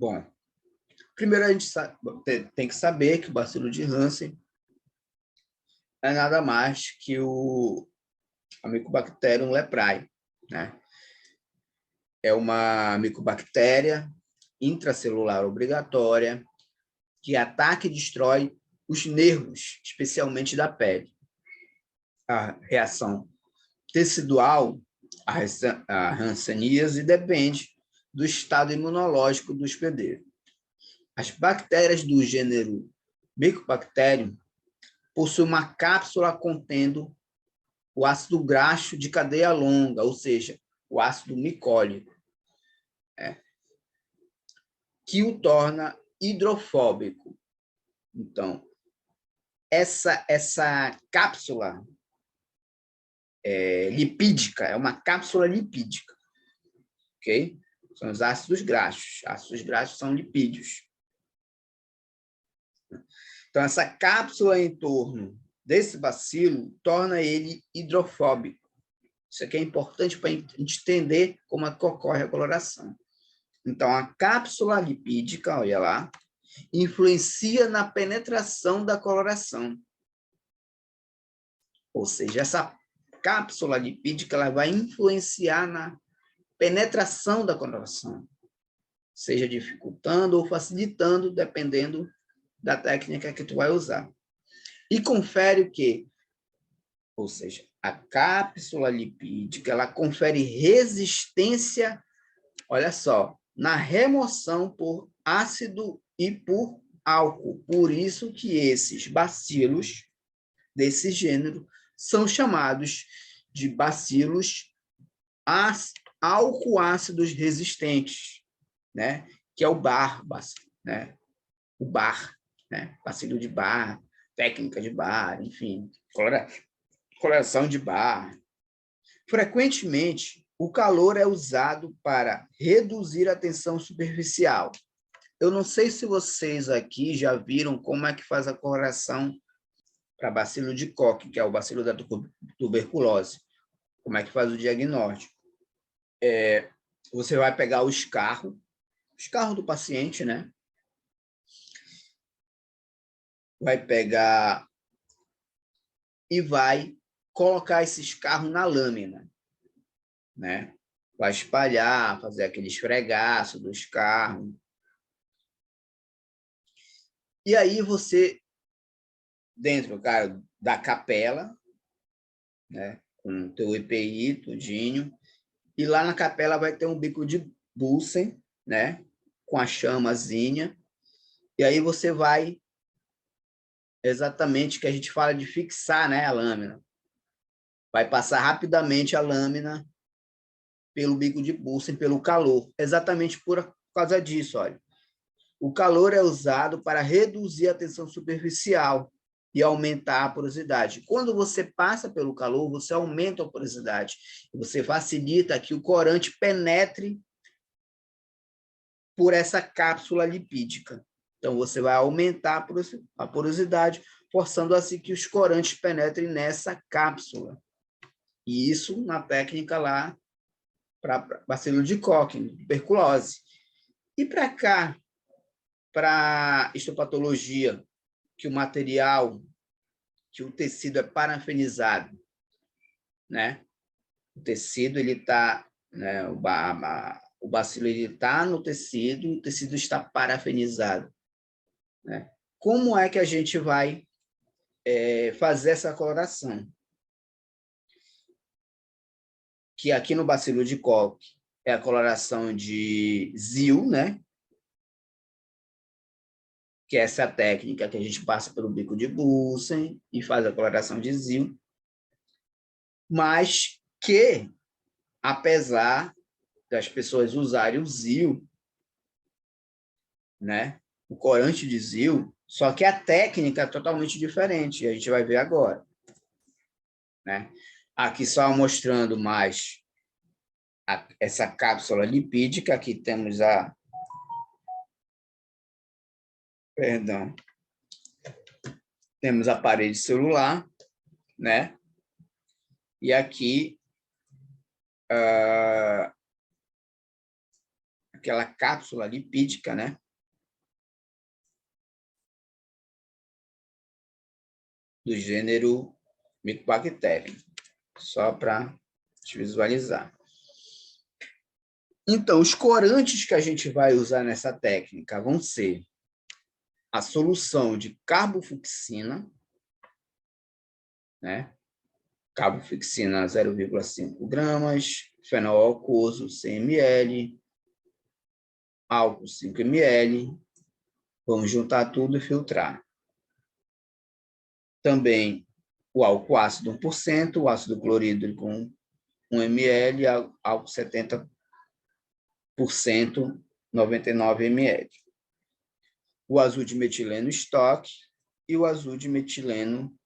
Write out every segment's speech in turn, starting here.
Bom, primeiro a gente tem que saber que o bacilo de Hansen é nada mais que a Mycobacterium leprae, né? É uma micobactéria intracelular obrigatória que ataca e destrói os nervos, especialmente da pele. A reação tecidual, a hanseníase, depende do estado imunológico do hospedeiro. As bactérias do gênero Mycobacterium possuem uma cápsula contendo o ácido graxo de cadeia longa, ou seja, o ácido micólico, que o torna hidrofóbico. Então, essa cápsula lipídica é uma cápsula lipídica, ok? São os ácidos graxos. Ácidos graxos são lipídios. Então, essa cápsula em torno desse bacilo torna ele hidrofóbico. Isso aqui é importante para a gente entender como é que ocorre a coloração. Então, a cápsula lipídica, olha lá, influencia na penetração da coloração. Ou seja, essa cápsula lipídica ela vai influenciar na penetração da coloração, seja dificultando ou facilitando, dependendo da técnica que tu vai usar. E confere o quê? Ou seja, a cápsula lipídica ela confere resistência, olha só, na remoção por ácido e por álcool. Por isso que esses bacilos desse gênero são chamados de bacilos álcool-ácidos resistentes, né? Que é o Bar, né? O Bar, né? Bacilo de Bar, técnica de Bar, enfim, coloração de Bar. Frequentemente, o calor é usado para reduzir a tensão superficial. Eu não sei se vocês aqui já viram como é que faz a coloração para bacilo de Koch, que é o bacilo da tuberculose. Como é que faz o diagnóstico? Você vai pegar o escarro do paciente, né? Vai pegar e vai colocar esse escarro na lâmina, né? Vai espalhar, fazer aquele esfregaço do escarro. E aí você, dentro, cara, da capela, né? Com o teu EPI, tudinho, e lá na capela vai ter um bico de Bunsen, né? Com a chamazinha, e aí você vai exatamente que a gente fala de fixar, né, a lâmina. Vai passar rapidamente a lâmina pelo bico de Bunsen, pelo calor, exatamente por causa disso, olha. O calor é usado para reduzir a tensão superficial e aumentar a porosidade. Quando você passa pelo calor, você aumenta a porosidade. Você facilita que o corante penetre por essa cápsula lipídica. Então, você vai aumentar a porosidade, forçando assim que os corantes penetrem nessa cápsula. E isso na técnica lá para bacilo de Koch, tuberculose. E para cá, para histopatologia, que o material, que o tecido é parafenizado, né? O tecido, ele está, né? O bacilo está no tecido, o tecido está parafenizado, né? Como é que a gente vai fazer essa coloração? Que aqui no bacilo de Koch é a coloração de ZIL, né? Que é essa técnica que a gente passa pelo bico de Bunsen e faz a coloração de ZIL, mas que, apesar das pessoas usarem o ZIL, né? O corante de ZIL, só que a técnica é totalmente diferente, e a gente vai ver agora, né? Aqui só mostrando mais essa cápsula lipídica, aqui temos temos a parede celular, né? E aqui aquela cápsula lipídica, né? Do gênero Mycobacterium, só para visualizar. Então, os corantes que a gente vai usar nessa técnica vão ser a solução de carbofucsina, né? Carbofucsina 0,5 gramas, fenol aquoso 100 ml, álcool 5 ml. Vamos juntar tudo e filtrar. Também o álcool ácido 1%, o ácido clorídrico com 1 ml, álcool 70%, 99 ml. O azul de metileno estoque e o azul de metileno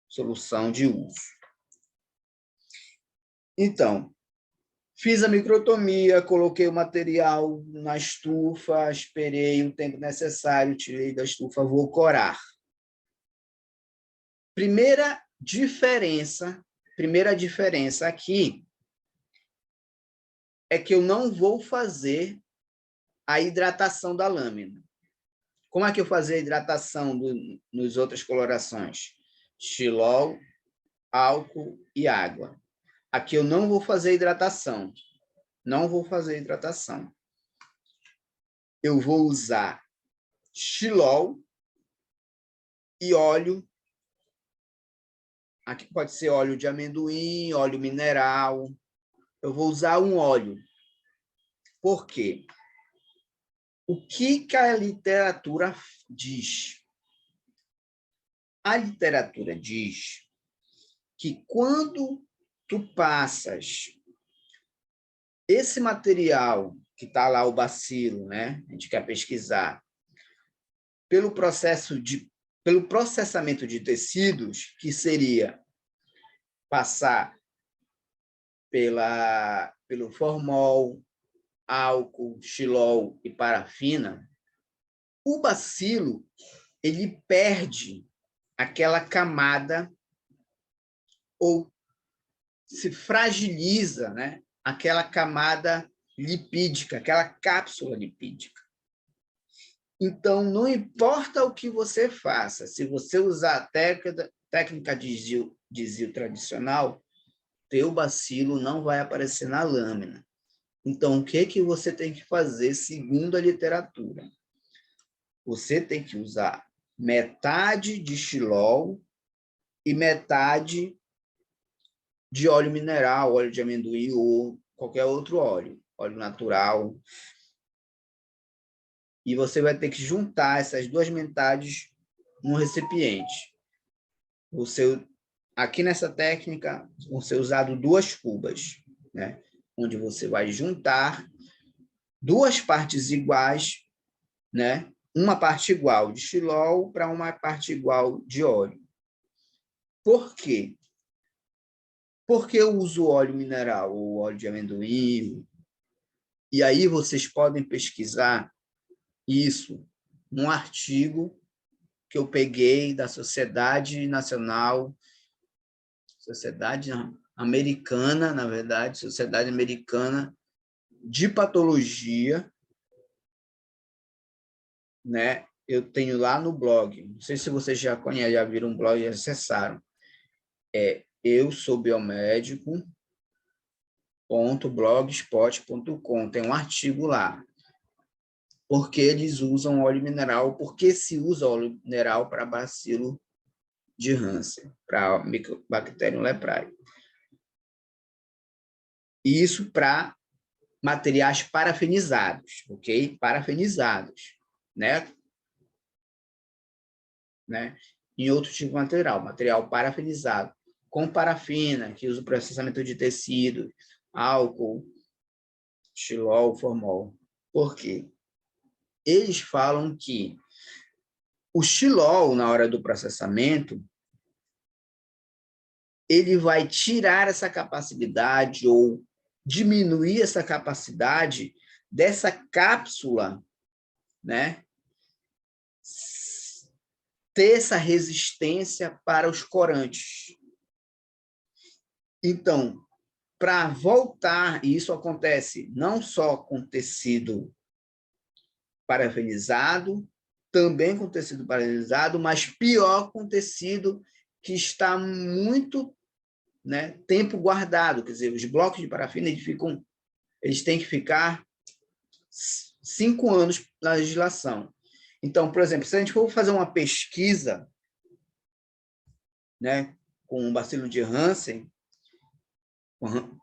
solução de uso. Então, fiz a microtomia, coloquei o material na estufa, esperei o tempo necessário, tirei da estufa, vou corar. Primeira diferença aqui é que eu não vou fazer a hidratação da lâmina. Como é que eu fazia a hidratação nos outras colorações? Xilol, álcool e água. Aqui eu não vou fazer hidratação. Não vou fazer hidratação. Eu vou usar xilol e óleo. Aqui pode ser óleo de amendoim, óleo mineral. Eu vou usar um óleo. Por quê? O que a literatura diz? A literatura diz que quando tu passas esse material que está lá, o bacilo, né? A gente quer pesquisar, pelo processamento de tecidos, que seria passar pelo formol, álcool, xilol e parafina, o bacilo ele perde aquela camada ou se fragiliza, né? Aquela camada lipídica, aquela cápsula lipídica. Então, não importa o que você faça, se você usar a técnica de zio tradicional, teu bacilo não vai aparecer na lâmina. Então, o que você tem que fazer segundo a literatura? Você tem que usar metade de xilol e metade de óleo mineral, óleo de amendoim ou qualquer outro óleo natural. E você vai ter que juntar essas duas metades num recipiente. Aqui nessa técnica, vão ser usadas 2 cubas, né? Onde você vai juntar 2 partes iguais, né? Uma parte igual de xilol para uma parte igual de óleo. Por quê? Porque eu uso óleo mineral ou óleo de amendoim. E aí vocês podem pesquisar isso num artigo que eu peguei da Sociedade Americana, na verdade, Sociedade Americana de Patologia, né? Eu tenho lá no blog, não sei se vocês já conhecem, já viram um blog e acessaram. Eu sou biomédico.blogspot.com, tem um artigo lá. Por que eles usam óleo mineral? Por que se usa óleo mineral para bacilo de Hansen, para Mycobacterium leprae? Isso para materiais parafinizados, ok? Parafinizados, né? Em outro tipo de material parafinizado, com parafina, que usa o processamento de tecido, álcool, xilol, formol. Por quê? Eles falam que o xilol, na hora do processamento, ele vai tirar essa capacidade ou diminuir essa capacidade dessa cápsula, né? Ter essa resistência para os corantes. Então, para voltar, e isso acontece não só com tecido parafinizado, também com tecido parafinizado, mas pior com tecido que está muito, né, tempo guardado, quer dizer, os blocos de parafina eles têm que ficar 5 anos na legislação. Então, por exemplo, se a gente for fazer uma pesquisa, né, com o bacilo de Hansen,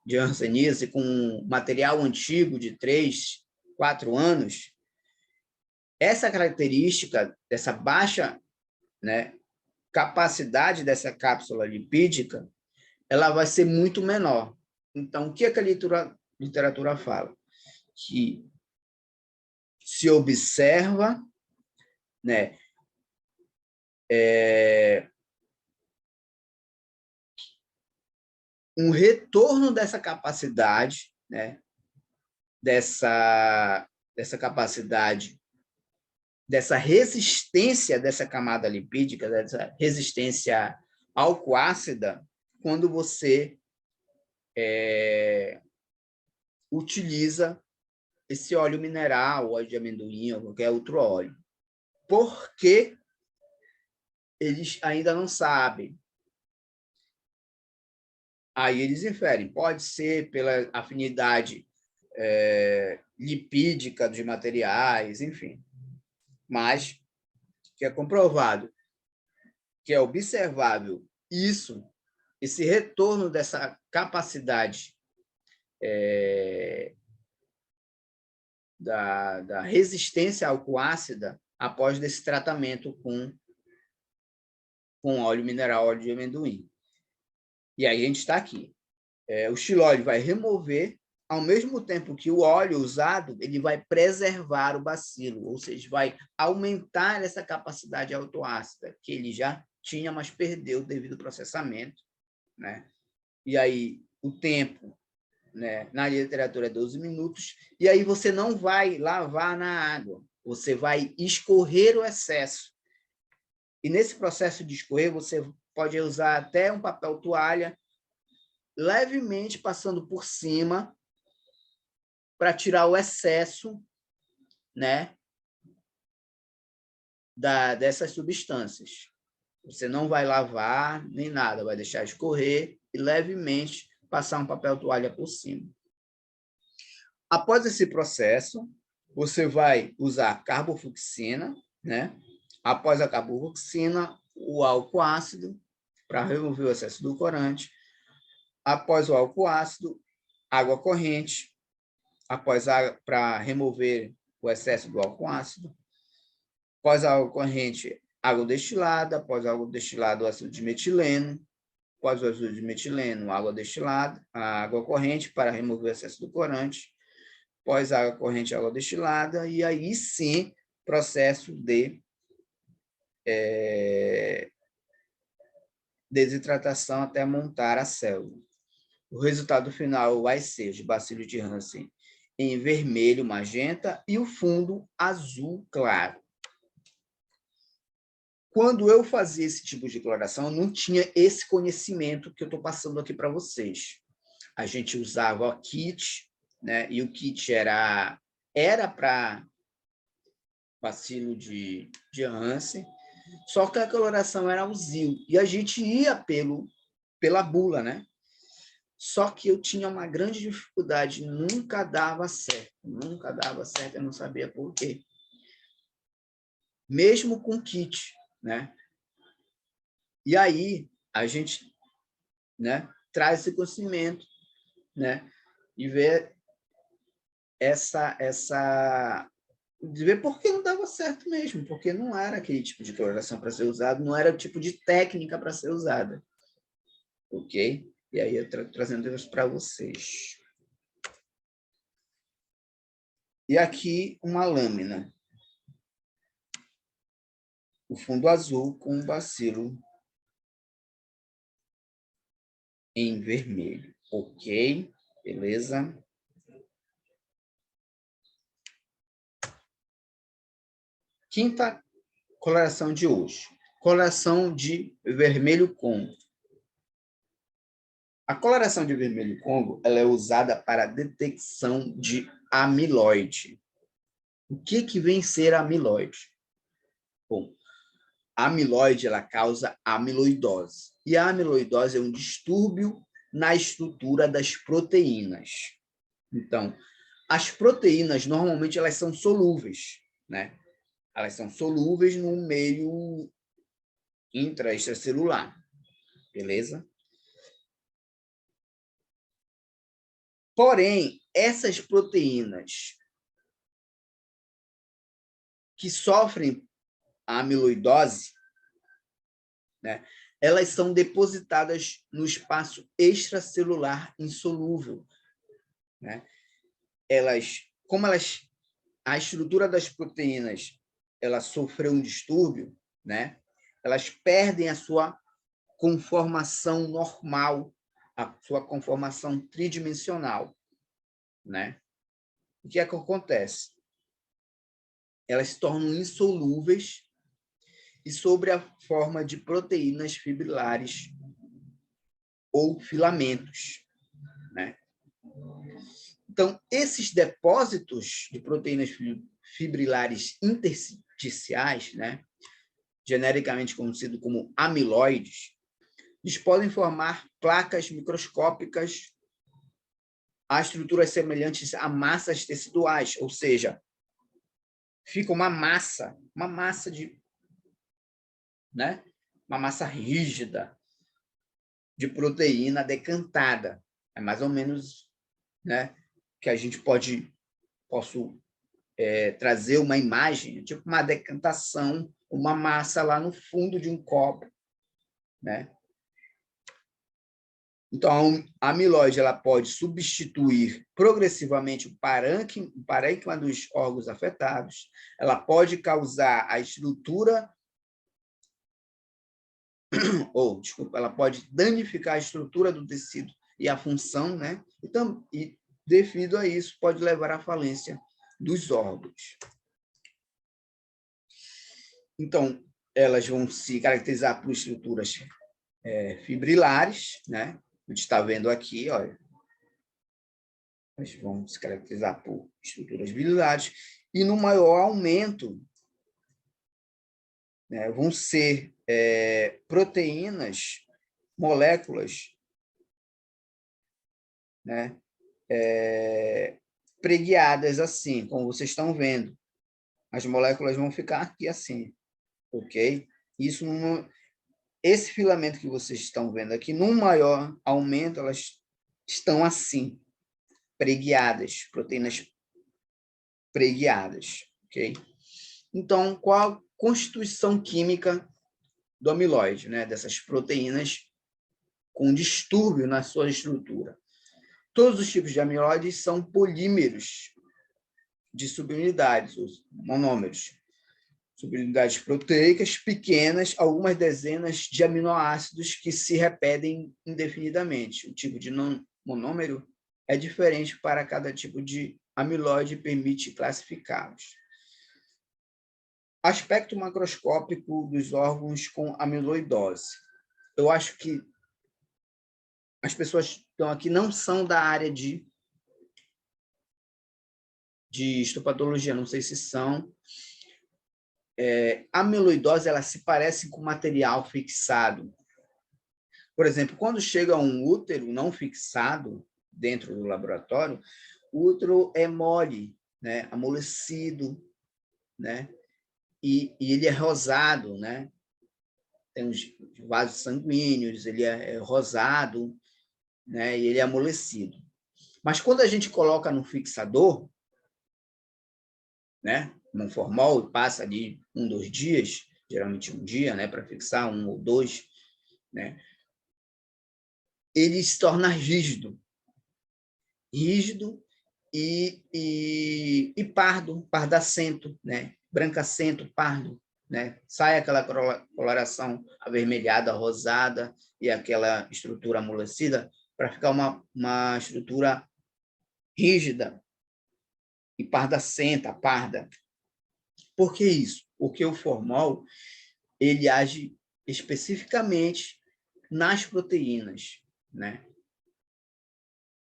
de hanseníase, com material antigo de 3, 4 anos, essa característica dessa baixa, né, capacidade dessa cápsula lipídica, ela vai ser muito menor. Então, o que a literatura fala? Que se observa, né, um retorno dessa capacidade, né, dessa capacidade, dessa resistência dessa camada lipídica, dessa resistência alcoácida, quando você utiliza esse óleo mineral, óleo de amendoim ou qualquer outro óleo. Porque eles ainda não sabem. Aí eles inferem, pode ser pela afinidade lipídica dos materiais, enfim. Mas que é comprovado, que é observável isso, esse retorno dessa capacidade da resistência alcoácida após desse tratamento com óleo mineral, óleo de amendoim. E aí a gente está aqui. O xilóleo vai remover, ao mesmo tempo que o óleo usado, ele vai preservar o bacilo, ou seja, vai aumentar essa capacidade autoácida, que ele já tinha, mas perdeu devido ao processamento, né? E aí o tempo, né, na literatura é 12 minutos, e aí você não vai lavar na água, você vai escorrer o excesso. E nesse processo de escorrer, você pode usar até um papel toalha, levemente passando por cima, para tirar o excesso, né, dessas substâncias. Você não vai lavar nem nada, vai deixar escorrer e levemente passar um papel toalha por cima. Após esse processo, você vai usar carbofluoxina, né? Após a carbofluoxina, o álcool ácido, para remover o excesso do corante. Após o álcool ácido, água corrente, para remover o excesso do álcool ácido. Após a água corrente, água destilada. Após a água destilada, o ácido de metileno. Após o ácido de metileno, água destilada, a água corrente para remover o excesso do corante. Após a água corrente, água destilada. E aí sim, processo de desidratação até montar a célula. O resultado final vai ser de bacilo de Hansen em vermelho, magenta, e o fundo azul claro. Quando eu fazia esse tipo de coloração, eu não tinha esse conhecimento que eu estou passando aqui para vocês. A gente usava o kit, né? E o kit era para bacilo de Hansen, só que a coloração era o ZIL, e a gente ia pela bula, né? Só que eu tinha uma grande dificuldade, nunca dava certo, eu não sabia por quê. Mesmo com kit, né? E aí a gente, né, traz esse conhecimento, né, e vê de ver por que não dava certo mesmo, porque não era aquele tipo de coloração para ser usado, não era o tipo de técnica para ser usada, ok? E aí eu trazendo isso para vocês. E aqui uma lâmina. O fundo azul com o bacilo em vermelho. Ok? Beleza? Quinta coloração de hoje. Coloração de vermelho com A coloração de vermelho Congo ela é usada para a detecção de amiloide. O que vem ser amiloide? Bom, a amiloide ela causa amiloidose. E a amiloidose é um distúrbio na estrutura das proteínas. Então, as proteínas, normalmente, elas são solúveis, né? Elas são solúveis no meio extracelular, beleza? Porém, essas proteínas que sofrem a amiloidose, né, elas são depositadas no espaço extracelular insolúvel, né? A estrutura das proteínas, ela sofreu um distúrbio, né? Elas perdem a sua conformação normal, a sua conformação tridimensional, né? O que é que acontece? Elas se tornam insolúveis e sobre a forma de proteínas fibrilares ou filamentos, né? Então, esses depósitos de proteínas fibrilares intersticiais, né, genericamente conhecido como amiloides, eles podem formar placas microscópicas a estruturas semelhantes a massas teciduais, ou seja, fica uma massa né, uma massa rígida de proteína decantada. É mais ou menos, né, que a gente posso trazer uma imagem, tipo uma decantação, uma massa lá no fundo de um copo, né? Então, a amiloide ela pode substituir progressivamente o parênquima dos órgãos afetados, ela pode causar a estrutura, desculpa, ela pode danificar a estrutura do tecido e a função, né? E devido a isso, pode levar à falência dos órgãos. Então, elas vão se caracterizar por estruturas fibrilares, né? A gente está vendo aqui, olha, elas vão se caracterizar por estruturas fibrilares, e no maior aumento, né, vão ser proteínas, moléculas, né, preguiadas assim, como vocês estão vendo. As moléculas vão ficar aqui assim, ok? Esse filamento que vocês estão vendo aqui, num maior aumento, elas estão assim, preguiadas, proteínas preguiadas, ok? Então, qual a constituição química do amiloide, né? Dessas proteínas com distúrbio na sua estrutura? Todos os tipos de amiloides são polímeros de subunidades, os monômeros, subunidades proteicas pequenas, algumas dezenas de aminoácidos que se repetem indefinidamente. O tipo de monômero é diferente para cada tipo de amiloide e permite classificá-los. Aspecto macroscópico dos órgãos com amiloidose. Eu acho que as pessoas que estão aqui não são da área de histopatologia, não sei se são. A amiloidose ela se parece com material fixado. Por exemplo, quando chega um útero não fixado dentro do laboratório, o útero é mole, né, amolecido, né, e ele é rosado, né, tem os vasos sanguíneos, ele é rosado, né, e ele é amolecido. Mas quando a gente coloca no fixador, né, num formol, e passa ali 1, 2 dias, geralmente 1 dia, né, para fixar, 1 ou 2, né, ele se torna rígido e pardo, pardacento, né, brancacento, pardo, né, sai aquela coloração avermelhada, rosada e aquela estrutura amolecida para ficar uma estrutura rígida e pardacenta, parda. Por que isso? Porque o formol ele age especificamente nas proteínas, né?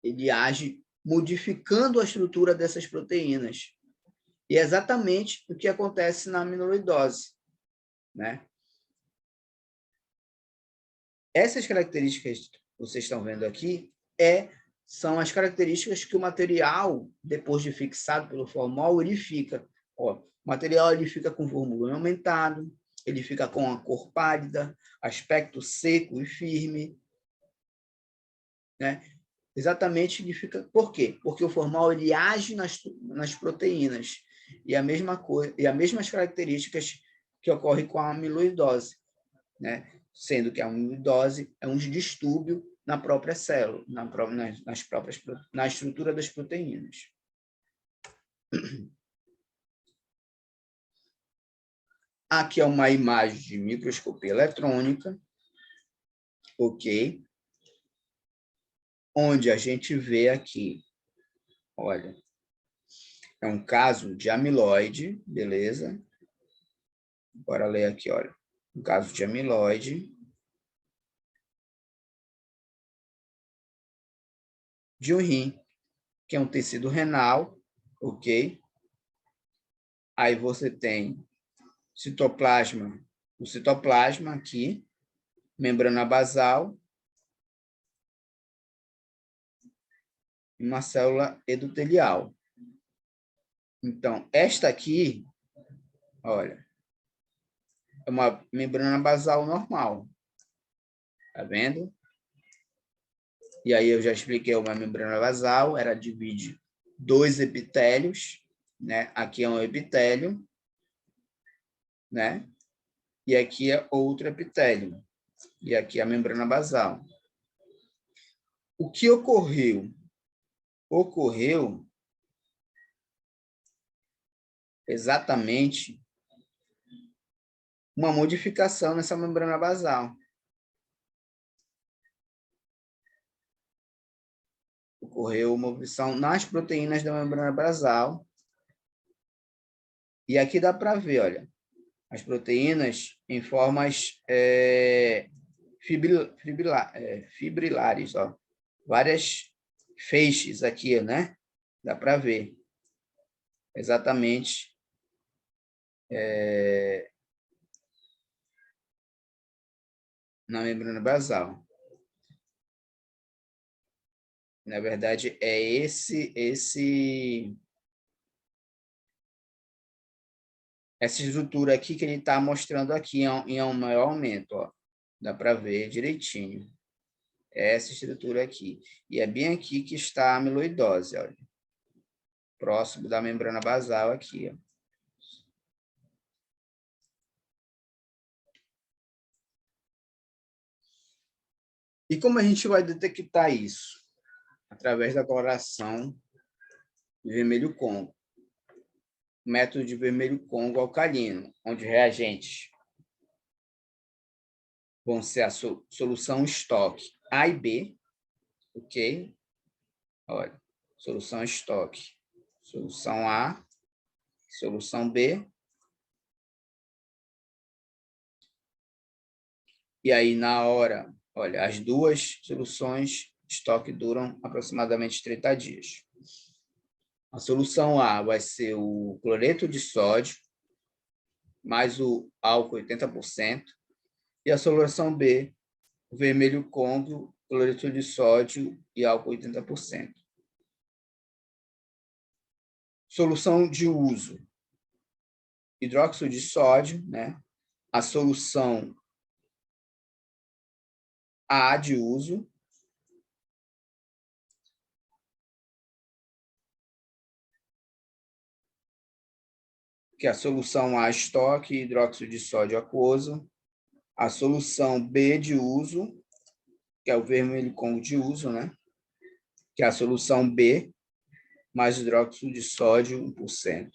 ele age modificando a estrutura dessas proteínas. E é exatamente o que acontece na amiloidose, né? Essas características que vocês estão vendo aqui são as características que o material, depois de fixado pelo formol, ele fica. Ó, o material ele fica com volume aumentado, ele fica com a cor pálida, aspecto seco e firme, né? Exatamente, ele fica. Por quê? Porque o formol ele age nas proteínas e a mesma coisa e as mesmas características que ocorrem com a amiloidose, né? Sendo que a amiloidose é um distúrbio na própria célula, na estrutura das proteínas. Aqui é uma imagem de microscopia eletrônica, ok? Onde a gente vê aqui, olha, é um caso de amiloide, beleza? Bora ler aqui, olha. Um caso de amiloide de um rim, que é um tecido renal, ok? Aí você tem citoplasma, o citoplasma aqui, membrana basal, e uma célula endotelial. Então, esta aqui, olha, é uma membrana basal normal. Tá vendo? E aí eu já expliquei uma membrana basal, ela divide dois epitélios, né? Aqui é um epitélio, né? E aqui é outro epitélio. E aqui é a membrana basal. O que ocorreu? Ocorreu exatamente uma modificação nessa membrana basal. Ocorreu uma modificação nas proteínas da membrana basal. E aqui dá para ver, olha, as proteínas em formas fibrilares, ó. Várias feixes aqui, né? Dá para ver exatamente na membrana basal. Na verdade, é essa estrutura aqui que ele está mostrando aqui em um maior aumento, ó. Dá para ver direitinho. É essa estrutura aqui. E é bem aqui que está a amiloidose, olha. Próximo da membrana basal aqui, ó. E como a gente vai detectar isso? Através da coloração de vermelho Congo. Método de vermelho Congo alcalino, onde reagentes vão ser a solução estoque A e B, ok? Olha, solução estoque. Solução A, solução B. E aí, na hora, olha, as duas soluções estoque duram aproximadamente 30 dias. A solução A vai ser o cloreto de sódio, mais o álcool 80%. E a solução B, o vermelho Congo, cloreto de sódio e álcool 80%. Solução de uso, hidróxido de sódio, né? A solução A de uso, que é a solução A estoque, hidróxido de sódio aquoso. A solução B de uso, que é o vermelho Congo de uso, né? Que é a solução B, mais hidróxido de sódio 1%.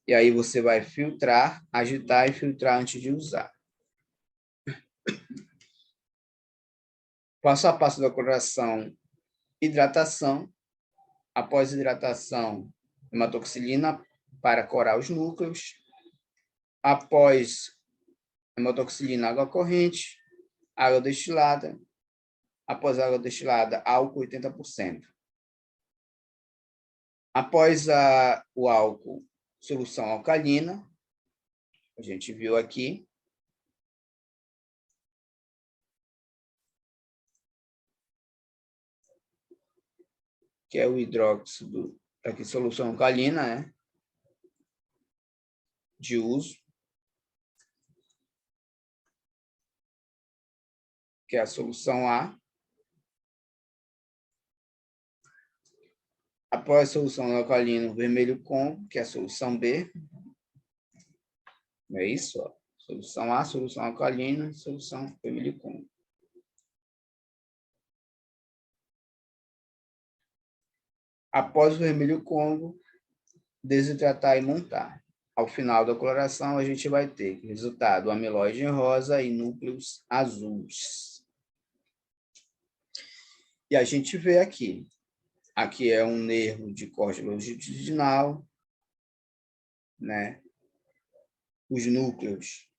E aí você vai filtrar, agitar e filtrar antes de usar. Passo a passo da coloração, hidratação. Após hidratação, hematoxilina para corar os núcleos. Após hematoxilina, água corrente, água destilada. Após a água destilada, álcool 80%. Após o álcool, solução alcalina, a gente viu aqui. Que é o hidróxido, aqui solução alcalina, né? De uso. Que é a solução A. Após a solução alcalina, o vermelho Congo, que é a solução B. É isso, ó. Solução A, solução alcalina, solução vermelho Congo. Após o vermelho Congo, desidratar e montar. Ao final da coloração, a gente vai ter resultado amiloide em rosa e núcleos azuis. E a gente vê aqui. Aqui é um nervo de corte longitudinal, né? Os núcleos,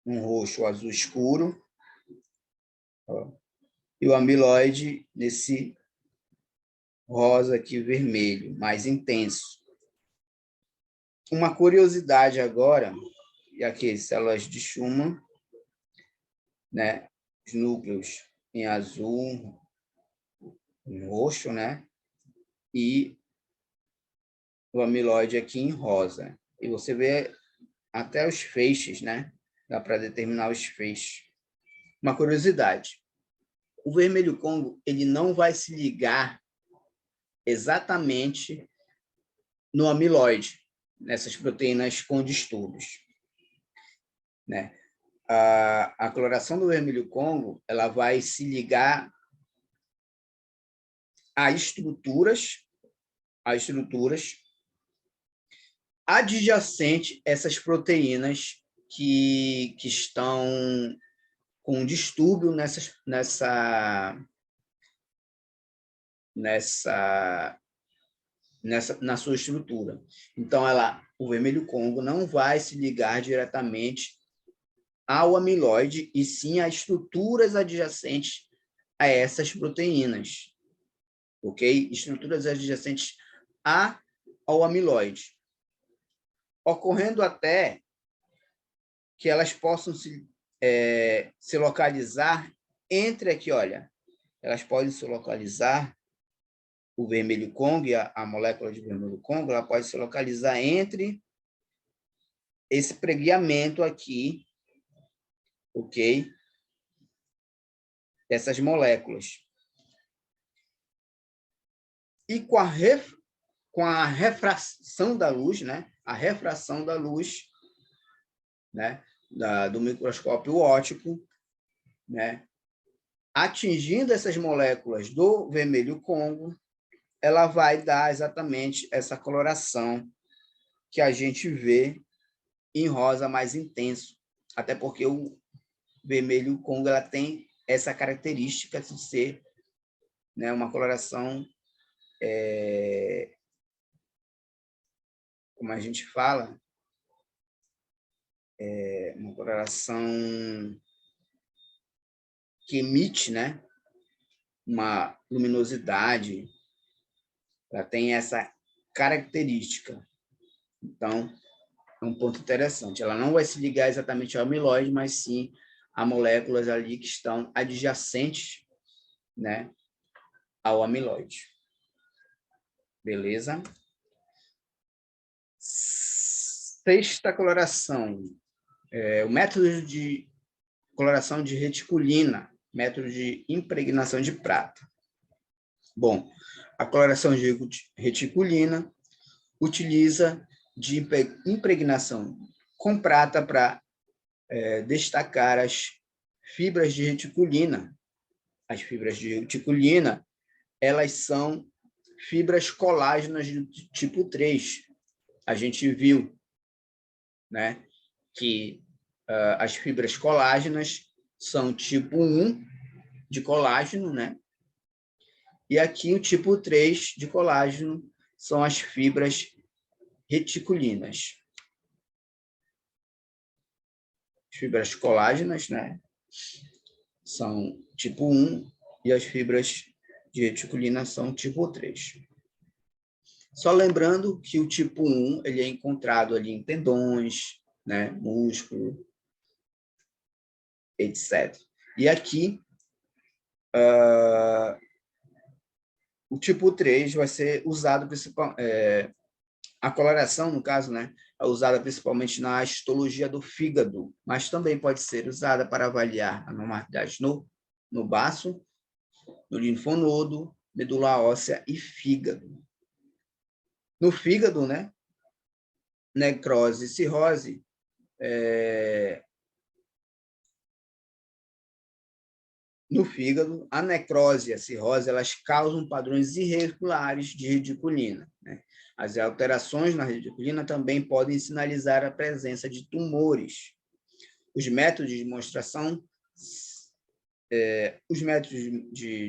um roxo azul escuro, ó, e o amiloide nesse rosa aqui vermelho, mais intenso. Uma curiosidade agora, e aqui células de Schumann, né? Os núcleos em azul, em roxo, né? E o amiloide aqui em rosa. E você vê até os feixes, né? Dá para determinar os feixes. Uma curiosidade. O vermelho Congo, ele não vai se ligar exatamente no amiloide, nessas proteínas com distúrbios, né? A coloração do vermelho Congo, ela vai se ligar a estruturas adjacentes a essas proteínas que estão com distúrbio na sua estrutura. Então, o vermelho Congo não vai se ligar diretamente ao amiloide, e sim a estruturas adjacentes a essas proteínas, ok? Estruturas adjacentes ao amiloide. Ocorrendo até que elas possam se localizar entre aqui, olha, elas podem se localizar, o vermelho Congo, a molécula de vermelho Congo, ela pode se localizar entre esse preguiamento aqui, ok? Dessas moléculas. E com a refração da luz, né? A refração da luz, né? Do microscópio óptico, né? Atingindo essas moléculas do vermelho Congo, ela vai dar exatamente essa coloração que a gente vê em rosa mais intenso, até porque o vermelho Congo ela tem essa característica de ser, né, uma coloração, como a gente fala, uma coloração que emite, né, uma luminosidade, ela tem essa característica. Então, é um ponto interessante. Ela não vai se ligar exatamente ao amiloide, mas sim a moléculas ali que estão adjacentes, né, ao amiloide. Beleza? Sexta coloração. O método de coloração de reticulina, método de impregnação de prata. Bom, a coloração de reticulina utiliza de impregnação com prata para destacar as fibras de reticulina. As fibras de reticulina, elas são fibras colágenas do tipo 3. A gente viu, né, que as fibras colágenas são tipo 1 de colágeno, né? E aqui o tipo 3 de colágeno são as fibras reticulinas. As fibras colágenas, né, são tipo 1 e as fibras de reticulina são tipo 3. Só lembrando que o tipo 1 ele é encontrado ali em tendões, né, músculo, etc. E aqui, o tipo 3 vai ser usado a coloração, no caso, né, é usada principalmente na histologia do fígado, mas também pode ser usada para avaliar anormalidades no baço, no linfonodo, medula óssea e fígado. No fígado, né, necrose e cirrose, no fígado, a necrose e a cirrose elas causam padrões irregulares de reticulina, né? As alterações na reticulina também podem sinalizar a presença de tumores. Os métodos de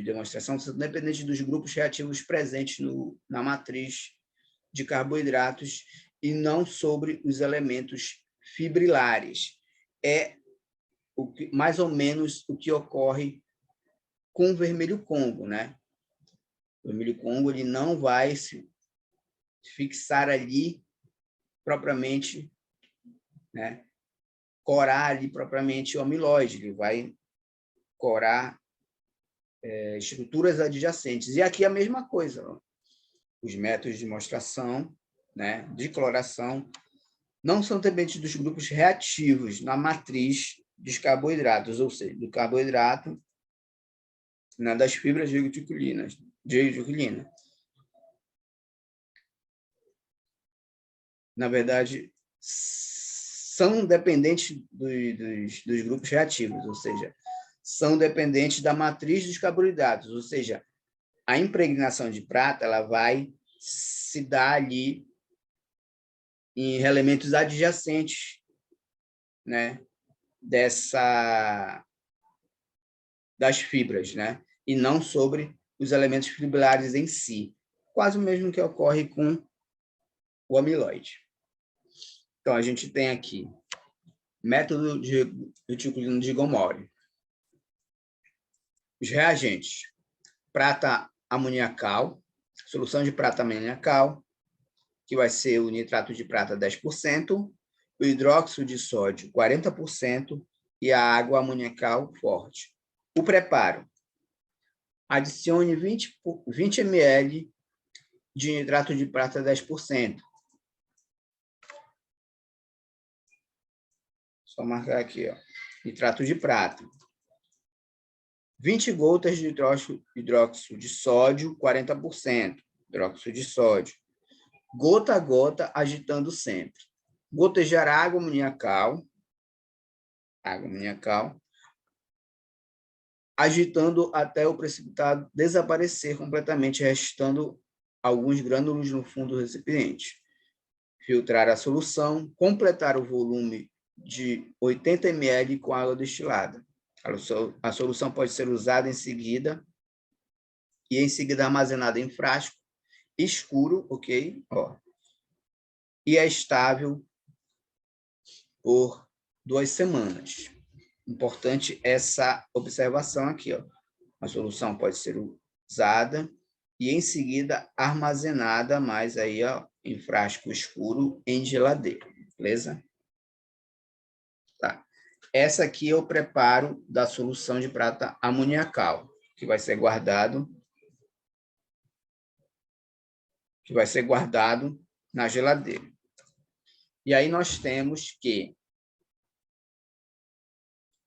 demonstração são dependentes dos grupos reativos presentes na matriz de carboidratos e não sobre os elementos fibrilares. É mais ou menos o que ocorre com o vermelho Congo, né? O vermelho Congo ele não vai se fixar ali propriamente, né? Corar ali propriamente o amiloide, ele vai corar estruturas adjacentes. E aqui a mesma coisa, ó. Os métodos de demonstração, né, de coloração, não são dependentes dos grupos reativos na matriz dos carboidratos, ou seja, do carboidrato, né, das fibras de reticulina. Na verdade, são dependentes dos grupos reativos, ou seja, são dependentes da matriz dos carboidratos, ou seja, a impregnação de prata ela vai se dar ali em elementos adjacentes, né, das fibras, né, e não sobre os elementos fibrilares em si. Quase o mesmo que ocorre com o amiloide. Então, a gente tem aqui método de reticulina de Gomori. Os reagentes: prata amoniacal, solução de prata amoniacal, que vai ser o nitrato de prata 10%, o hidróxido de sódio 40% e a água amoniacal forte. O preparo: adicione 20 ml de nitrato de prata 10%. Só marcar aqui, ó, nitrato de prata. 20 gotas de hidróxido de sódio, 40%. Hidróxido de sódio. Gota a gota, agitando sempre. Gotejar água amoniacal, agitando até o precipitado desaparecer completamente, restando alguns grânulos no fundo do recipiente. Filtrar a solução, completar o volume de 80 ml com água destilada. A solução pode ser usada em seguida e em seguida armazenada em frasco escuro, ok? Ó. E é estável por 2 semanas. Importante essa observação aqui, ó. A solução pode ser usada e em seguida armazenada mais aí, ó, em frasco escuro em geladeira, beleza? Tá. Essa aqui é o preparo da solução de prata amoniacal, que vai ser guardado na geladeira. E aí nós temos que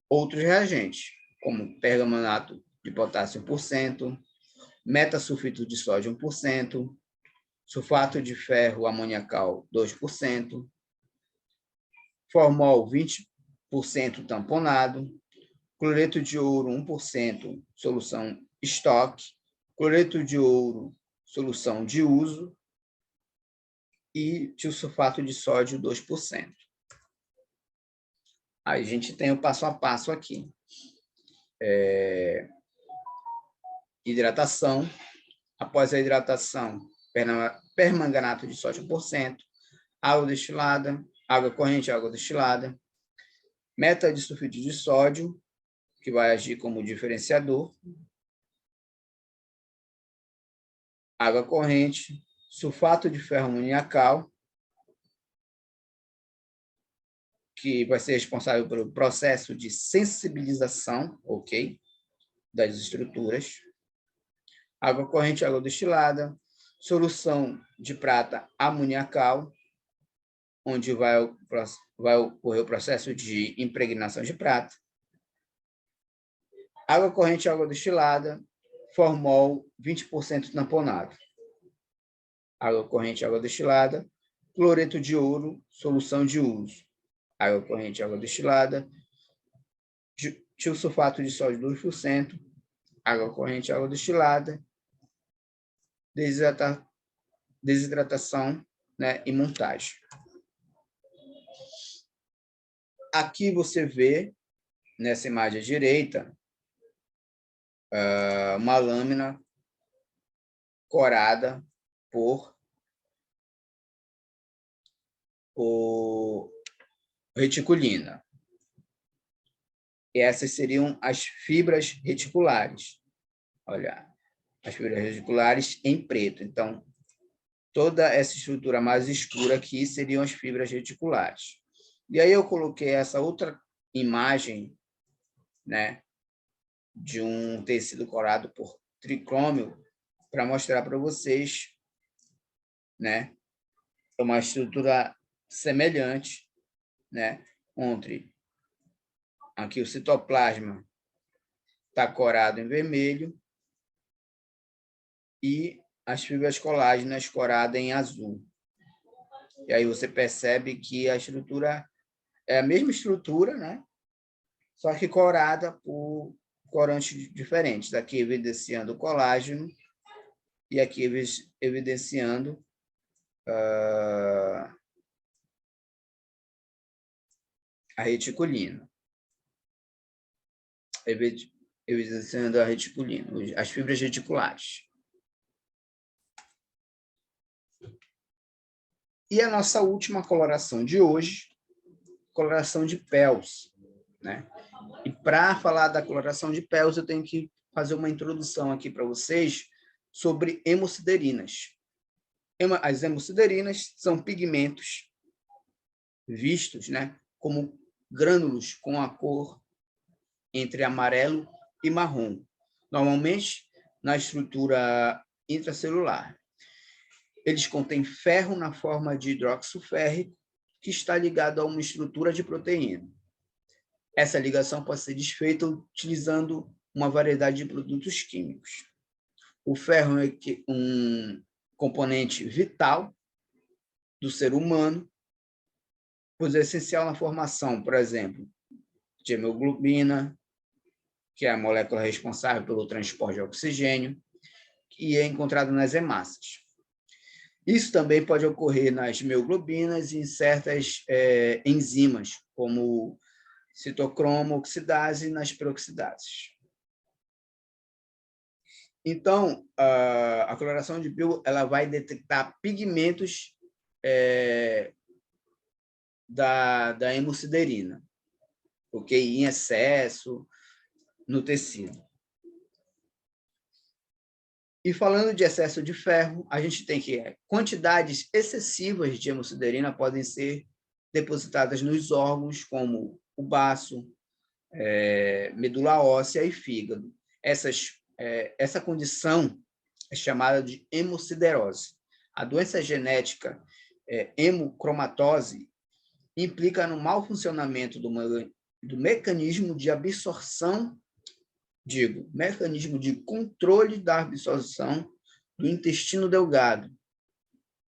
outros reagentes, como permanganato de potássio 1%, metasulfito de sódio 1%, sulfato de ferro amoniacal 2%, formol 20% tamponado, cloreto de ouro 1%, solução estoque, cloreto de ouro, solução de uso, e tiosulfato de sódio 2%. Aí a gente tem o passo a passo aqui. Hidratação. Após a hidratação, permanganato de sódio 1%, água destilada, água corrente, água destilada, meta de sulfito de sódio, que vai agir como diferenciador. Água corrente, sulfato de ferro amoniacal, que vai ser responsável pelo processo de sensibilização, ok, das estruturas. Água corrente, água destilada, solução de prata amoniacal, onde vai ocorrer o processo de impregnação de prata. Água corrente, água destilada, formol 20% tamponado. Água corrente, água destilada, cloreto de ouro, solução de uso. Água corrente, água destilada, tiosulfato de sódio 2%, água corrente, água destilada, desidratação, né, e montagem. Aqui você vê, nessa imagem à direita, uma lâmina corada por reticulina. E essas seriam as fibras reticulares. Olha, as fibras reticulares em preto. Então, toda essa estrutura mais escura aqui seriam as fibras reticulares. E aí eu coloquei essa outra imagem, né, de um tecido corado por tricrômio para mostrar para vocês, né, uma estrutura semelhante, né, onde aqui o citoplasma está corado em vermelho e as fibras colágenas coradas em azul. E aí você percebe que a estrutura é a mesma estrutura, né? Só que corada por corantes diferentes. Aqui evidenciando o colágeno e aqui evidenciando a reticulina. Evidenciando a reticulina, as fibras reticulares. E a nossa última coloração de hoje, coloração de Pels, né? E para falar da coloração de Pels, eu tenho que fazer uma introdução aqui para vocês sobre hemociderinas. As hemociderinas são pigmentos vistos, né, como grânulos com a cor entre amarelo e marrom, normalmente na estrutura intracelular. Eles contêm ferro na forma de hidróxido férrico, que está ligado a uma estrutura de proteína. Essa ligação pode ser desfeita utilizando uma variedade de produtos químicos. O ferro é um componente vital do ser humano, pois é essencial na formação, por exemplo, de hemoglobina, que é a molécula responsável pelo transporte de oxigênio, que é encontrado nas hemácias. Isso também pode ocorrer nas mioglobinas e em certas enzimas, como citocromo oxidase e nas peroxidases. Então, a coloração de Pearl ela vai detectar pigmentos da hemociderina, ok? Em excesso no tecido. E falando de excesso de ferro, a gente tem que quantidades excessivas de hemociderina podem ser depositadas nos órgãos, como o baço, medula óssea e fígado. Essa condição é chamada de hemociderose. A doença genética hemocromatose implica no mau funcionamento do mecanismo de absorção, mecanismo de controle da absorção do intestino delgado,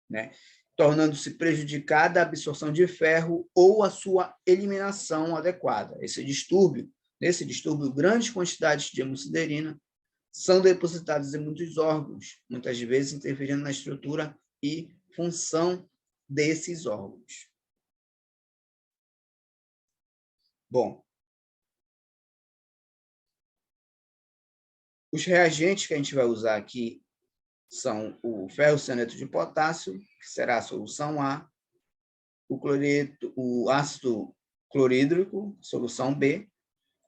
né? Tornando-se prejudicada a absorção de ferro ou a sua eliminação adequada. Nesse distúrbio, grandes quantidades de hemociderina são depositadas em muitos órgãos, muitas vezes interferindo na estrutura e função desses órgãos. Bom, os reagentes que a gente vai usar aqui são o ferrocianeto de potássio, que será a solução A, o ácido clorídrico, solução B,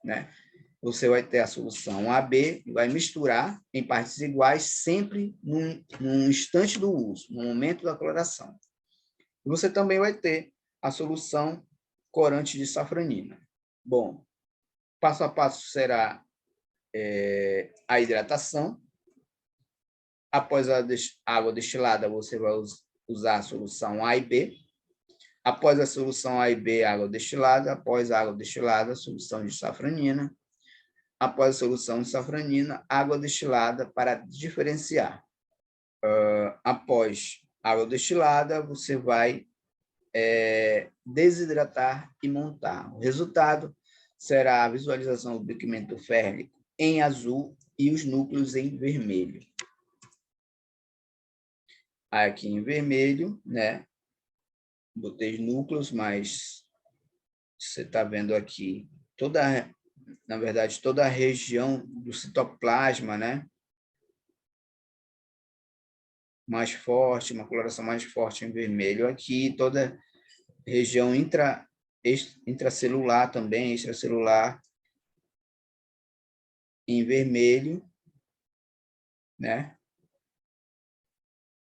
né? você vai ter a solução AB e vai misturar em partes iguais sempre num instante do uso, no momento da cloração. E você também vai ter a solução corante de safranina. Bom, passo a passo será a hidratação. Após a água destilada, você vai usar a solução A e B. Após a solução A e B, água destilada. Após a água destilada, solução de safranina. Após a solução de safranina, água destilada para diferenciar. Após água destilada, você vai desidratar e montar. O resultado será a visualização do pigmento férrico em azul e os núcleos em vermelho. Aqui em vermelho, né? Botei núcleos, mas você está vendo aqui na verdade, toda a região do citoplasma, né? Mais forte, uma coloração mais forte em vermelho aqui, toda a região intracelular também, extracelular, em vermelho, né?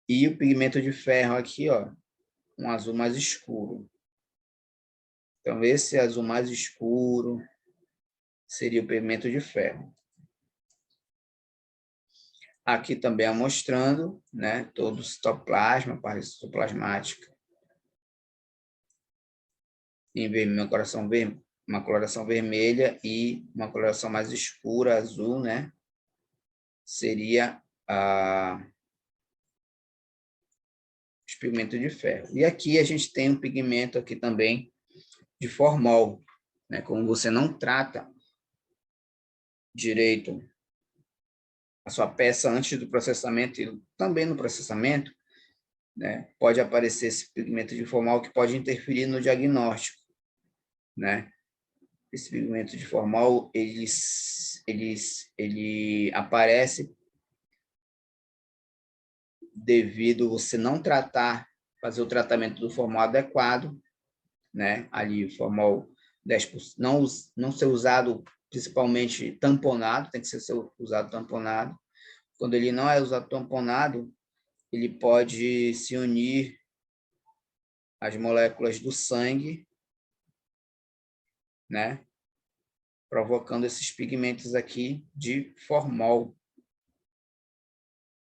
E o pigmento de ferro aqui, ó, um azul mais escuro. Então, esse azul mais escuro seria o pigmento de ferro. Aqui também mostrando, né, todo o citoplasma, a parte citoplasmática. Em vermelho, uma coloração vermelha e uma coloração mais escura, azul, né? Seria os pigmentos de ferro. E aqui a gente tem um pigmento aqui também de formol, né? Como você não trata direito a sua peça antes do processamento e também no processamento, né? Pode aparecer esse pigmento de formol que pode interferir no diagnóstico, né? Esse pigmento de formol, ele aparece devido você não fazer o tratamento do formol adequado, né? Ali o formol 10%, não ser usado principalmente tamponado, tem que ser usado tamponado. Quando ele não é usado tamponado, ele pode se unir às moléculas do sangue, né? Provocando esses pigmentos aqui de formol.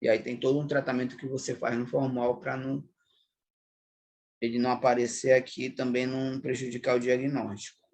E aí tem todo um tratamento que você faz no formol para ele não aparecer aqui, também não prejudicar o diagnóstico.